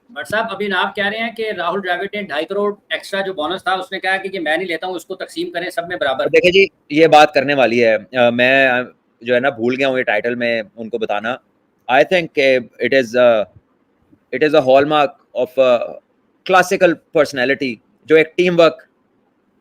But साहब अभी ना आप कह रहे हैं कि राहुल द्रविड़ ने 2.5 करोड़ एक्स्ट्रा जो बोनस था उसने कहा कि मैं नहीं लेता हूँ, उसको तकसीम करें सब में और बराबर। देखिए जी, ये बात करने वाली है। मैं जो है ना भूल गया हूँ ये टाइटल में उनको बताना। I think it is a hallmark of classical personality, जो एक टीम वर्क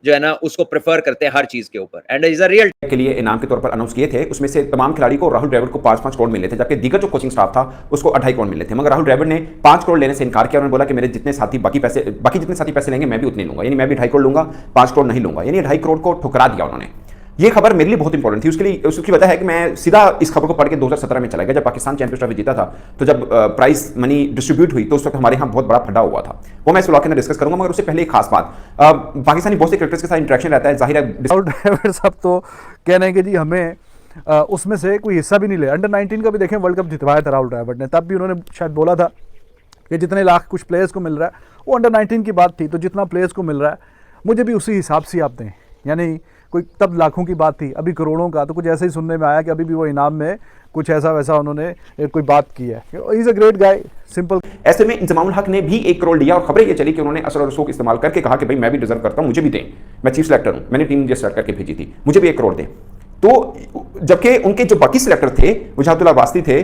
जो है ना उसको प्रेफर करते हैं हर चीज के ऊपर, एंड इज अ रियल के लिए इनाम के तौर पर अनाउंस किए थे। उसमें से तमाम खिलाड़ी को राहुल द्रविड़ को 5-5 करोड़ मिले थे, जबकि दीगर जो कोचिंग स्टाफ था उसको 2.5 करोड़ मिले थे। मगर राहुल द्रविड़ ने 5 करोड़ लेने से इनकार किया। उन्होंने बोला कि मेरे जितने साथी बाकी जितने साथी पैसे लेंगे मैं भी उतने लूंगा, यानी मैं भी 2.5 करोड़ लूंगा, 5 करोड़ नहीं लूंगा। यानी 2.5 करोड़ को ठुकरा दिया उन्होंने। ये खबर मेरे लिए बहुत इंपॉर्टेंट थी। उसकी वजह है कि मैं सीधा इस खबर को पढ़ के 2017 में चला गया, जब पाकिस्तान चैंपियंस ट्रॉफी जीता था। तो जब प्राइस मनी डिस्ट्रीब्यूट हुई तो उस वक्त हमारे यहाँ बहुत बड़ा फटा हुआ था। वो मैं इस व्लॉग के अंदर डिस्कस करूंगा। मगर उससे पहले एक खास बात, पाकिस्तानी बहुत से क्रिकेटर्स के साथ इंटरेक्शन रहता है, जाहिर है। राहुल द्रविड़ साहब तो कह रहे हैं कि जी हमें उसमें से कोई हिस्सा भी नहीं ले। अंडर 19 का भी देखें, वर्ल्ड कप जितवाया था राहुल द्रविड़ ने, तब भी उन्होंने शायद बोला था कि जितने लाख कुछ प्लेयर्स को मिल रहा है, वो अंडर 19 की बात थी, तो जितना प्लेयर्स को मिल रहा है मुझे भी उसी हिसाब से आप दें। यानी कोई तब लाखों की बात थी, अभी करोड़ों का। तो कुछ ऐसे ही सुनने में आया कि अभी भी वो इनाम में कुछ ऐसा वैसा उन्होंने कोई बात की है। He is a great guy, simple. ऐसे में इंजमामुल हक ने भी 1 करोड़ लिया और खबरें ये चली कि उन्होंने असर और रसूख इस्तेमाल करके कहा कि भाई मैं भी डिजर्व करता हूं, मुझे भी दें, मैं चीफ सेलेक्टर हूं, मैंने टीम मुझे सेलेक्ट करके भेजी थी, मुझे भी 1 करोड़ दें। तो जबकि उनके जो बाकी सिलेक्टर थे, मुजाहिदुल्लाह वास्ती थे,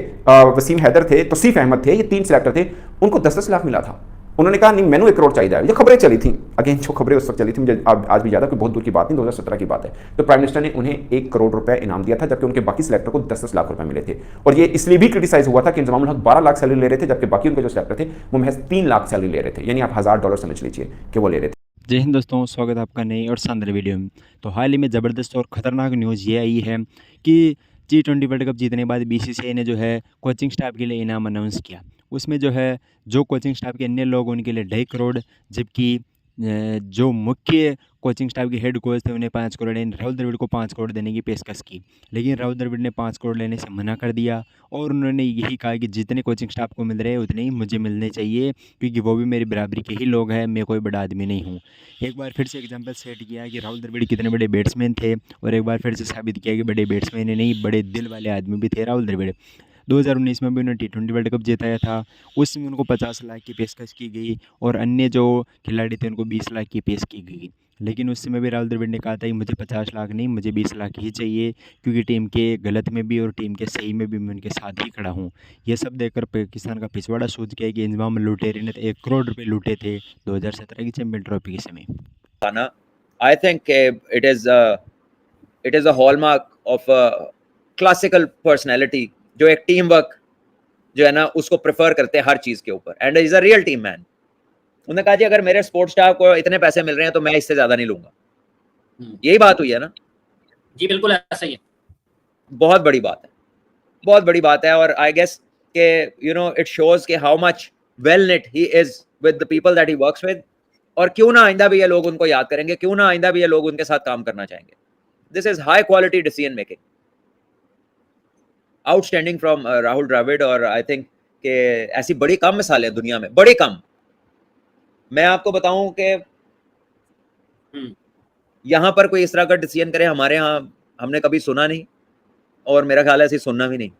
वसीम हैदर थे, तौसीफ अहमद थे, ये 3 सिलेक्टर थे, उनको 10-10 लाख मिला था। उन्होंने कहा नहीं मैंने 1 करोड़ चाहिए। ये खबरें चली थी, अगेन जो खबरें उस वक्त चली थी, मुझे आज भी याद है, कोई बहुत दूर की बात नहीं, 2017 की बात है। तो प्राइम मिनिस्टर ने उन्हें 1 करोड़ रुपए इनाम दिया था, जबकि उनके बाकी सिलेक्टर को 10-10 लाख रुपए मिले थे। और ये इसलिए भी क्रिटिसाइज हुआ था कि इंजमामुल हक 12 लाख सैलरी ले रहे थे, जबकि बाकी उनके जो सिलेक्टर थे वो महज 3 लाख सैलरी ले रहे थे। यानी आप $1000 समझ लीजिए कि वो ले रहे थे। जय हिंद दोस्तों, स्वागत है आपका नई और शानदार वीडियो में। तो हाल ही में ज़बरदस्त और ख़तरनाक न्यूज़ ये आई है कि T20 वर्ल्ड कप जीतने के बाद BCCI ने जो है कोचिंग स्टाफ के लिए इनाम अनाउंस किया। उसमें जो है जो कोचिंग स्टाफ के अन्य लोग उनके लिए 2.5 करोड़, जबकि जो मुख्य कोचिंग स्टाफ के हेड कोच थे उन्हें 5 करोड़, यानी राहुल द्रविड़ को 5 करोड़ देने की पेशकश की। लेकिन राहुल द्रविड़ ने 5 करोड़ लेने से मना कर दिया और उन्होंने यही कहा कि जितने कोचिंग स्टाफ को मिल रहे हैं उतने ही मुझे मिलने चाहिए, क्योंकि वो भी मेरी बराबरी के ही लोग हैं, मैं कोई बड़ा आदमी नहीं हूँ। एक बार फिर से एग्जाम्पल सेट किया कि राहुल द्रविड़ कितने बड़े बैट्समैन थे, और एक बार फिर से साबित किया कि बड़े बैट्समैन ही नहीं, बड़े दिल वाले आदमी भी थे राहुल द्रविड़। 2019 में भी उन्होंने T20 वर्ल्ड कप जिताया था, उसमें उनको 50 लाख की पेशकश की गई और अन्य जो खिलाड़ी थे उनको 20 लाख की पेश की गई। लेकिन उस समय भी राहुल द्रविड़ ने कहा था कि मुझे 50 लाख नहीं, मुझे 20 लाख ही चाहिए, क्योंकि टीम के गलत में भी और टीम के सही में भी मैं उनके साथ ही खड़ा हूँ। ये सब देखकर पाकिस्तान का पिछवाड़ा सूझ गया कि इंजमाम लुटेरे ने 1 करोड़ रुपये लूटे थे 2017 की चैंपियन ट्रॉफी के समय। I think it is a hallmark of classical personality, जो एक टीम वर्क जो है ना उसको प्रेफर करते हैं हर चीज के ऊपर, and is a real team man. उन्होंने कहा जी अगर मेरे स्पोर्ट्स स्टाफ को इतने पैसे मिल रहे हैं तो मैं इससे ज्यादा नहीं लूंगा। यही बात हुई है ना। जी बिल्कुल ऐसा ही है। बहुत बड़ी बात है, बहुत बड़ी बात है। और आई गेस के यू नो इट शोज के how much well net he is with the people that he works with, और क्यों ना आइंदा भी ये लोग उनको याद करेंगे, क्यों ना आइंदा भी ये लोग उनके साथ काम करना चाहेंगे। This is high quality decision making, outstanding from Rahul Dravid. और आई थिंक कि ऐसी बड़ी कम मिसाल है दुनिया में, बड़ी कम। मैं आपको बताऊं कि यहां पर कोई इस तरह का डिसीजन करे हमारे यहाँ हमने कभी सुना नहीं, और मेरा ख्याल है ऐसे सुनना भी नहीं।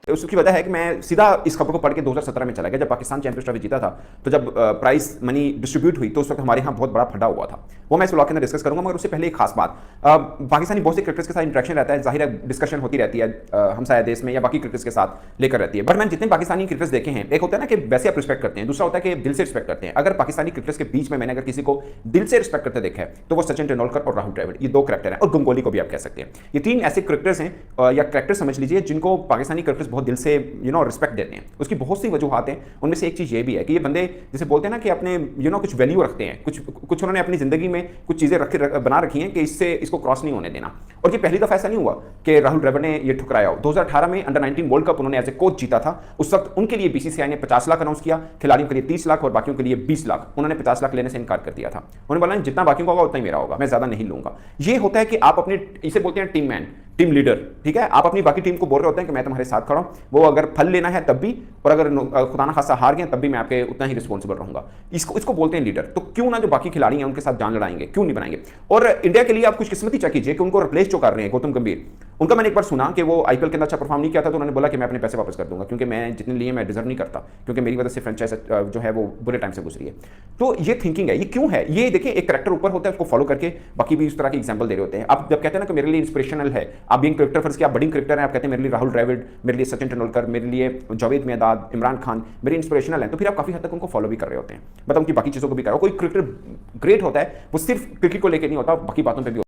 उसकी वजह है कि मैं सीधा इस खबर को पढ़ के 2017 में चला गया, जब पाकिस्तान चैंपियंस ट्रॉफी जीता था। तो जब प्राइस मनी डिस्ट्रीब्यूट हुई तो उस वक्त हमारे यहाँ बहुत बड़ा फटा हुआ था। वो मैं इस व्लॉग के अंदर डिस्कस करूंगा। मगर उससे पहले एक खास बात, पाकिस्तानी बहुत से क्रिकेटर्स के साथ इंटरेक्शन रहता है, जाहिर है डिस्कशन होती रहती है हमसाया देश में या बाकी क्रिकेटर्स के साथ लेकर रहती है। बट मैंने जितने पाकिस्तानी क्रिकेटर्स देखे हैं, एक होता है ना कि वैसे आप रिस्पेक्ट करते हैं, दूसरा होता है कि दिल से रिस्पेक्ट करते हैं। अगर पाकिस्तानी क्रिकेटर्स के बीच में मैंने अगर किसी को दिल से रिस्पेक्ट करते देखा है तो वो सचिन तेंदुलकर और राहुल द्रविड़, ये 2 कैरेक्टर हैं, और गंगोली को भी आप कह सकते हैं। ये 3 ऐसे क्रिकेटर्स हैं या कैरेक्टर समझ लीजिए जिनको पाकिस्तानी क्रिकेटर्स बहुत दिल से रिस्पेक्ट देते हैं। उसकी बहुत सी वजूहत हैं, उनमें से एक चीज़ ये भी है कि ये बंदे जैसे बोलते हैं ना कि अपने कुछ वैल्यू रखते हैं, कुछ उन्होंने अपनी ज़िंदगी में कुछ चीज़ें बना रखी हैं कि इसको क्रॉस नहीं होने देना। और ये पहली दफ़ा ऐसा नहीं हुआ कि राहुल द्रविड़ ने ये ठुकराया हो। 2018 में अंडर 19 वर्ल्ड कप उन्होंने एज ए कोच जीता था। उस वक्त उनके लिए BCCI ने 50 लाख अनाउंस किया, खिलाड़ियों के लिए 30 लाख और बाकियों के लिए 20 लाख। उन्होंने 50 लाख लेने से इनकार कर दिया था। उन्होंने बोला जितना बाकियों का होगा उतना ही मेरा होगा, मैं ज़्यादा नहीं लूंगा। ये होता है कि आप अपने, इसे बोलते हैं टीम मैन, टीम लीडर, ठीक है। आप अपनी बाकी टीम को बोल रहे होते हैं कि मैं तुम्हारे साथ खड़ा हूं, वो अगर फल लेना है तब भी, और अगर खुदा ना खासा हार गए तब भी मैं आपके उतना ही रिस्पॉन्सिबल रहूंगा। इसको बोलते हैं लीडर। तो क्यों ना जो बाकी खिलाड़ी हैं उनके साथ जान लड़ाएंगे, क्यों नहीं बनाएंगे। और इंडिया के लिए आप कुछ किस्मत ही चेक कीजिए कि उनको रिप्लेस जो कर रहे हैं गौतम गंभीर, उनका मैंने एक बार सुना कि वो आईपीएल के अंदर अच्छा परफॉर्म नहीं किया था, तो उन्होंने बोला कि मैं अपने पैसे वापस कर दूंगा, क्योंकि मैं जितने लिए मैं डिजर्व नहीं करता, क्योंकि मेरी वजह से फ्रेंचाइज जो है वो बुरे टाइम से गुजरी है। तो ये थिंकिंग है, ये क्यों है? ये देखिए, एक करेक्टर ऊपर होता है, उसको फॉलो करके बाकी भी इस तरह की एग्जाम्पल दे रहे होते हैं। आप जब कहते हैं ना कि मेरे लिए इंस्पिरेशनल है, आप बीइंग करेक्टर फर्स्ट, आप बडिंग करेक्टर हैं, आप कहते हैं मेरे लिए राहुल द्रविड़, मेरे लिए सचिन तेंदुलकर, मेरे लिए जावेद मियांदाद, इमरान खान मेरे इंस्पिरेशनल है, तो फिर आप काफी हद तक उनको फॉलो भी कर रहे होते हैं, मतलब उनकी बाकी चीजों को भी कर रहे हो। कोई क्रिकेटर ग्रेट होता है, वो सिर्फ क्रिकेट को लेकर नहीं होता, बाकी बातों पर भी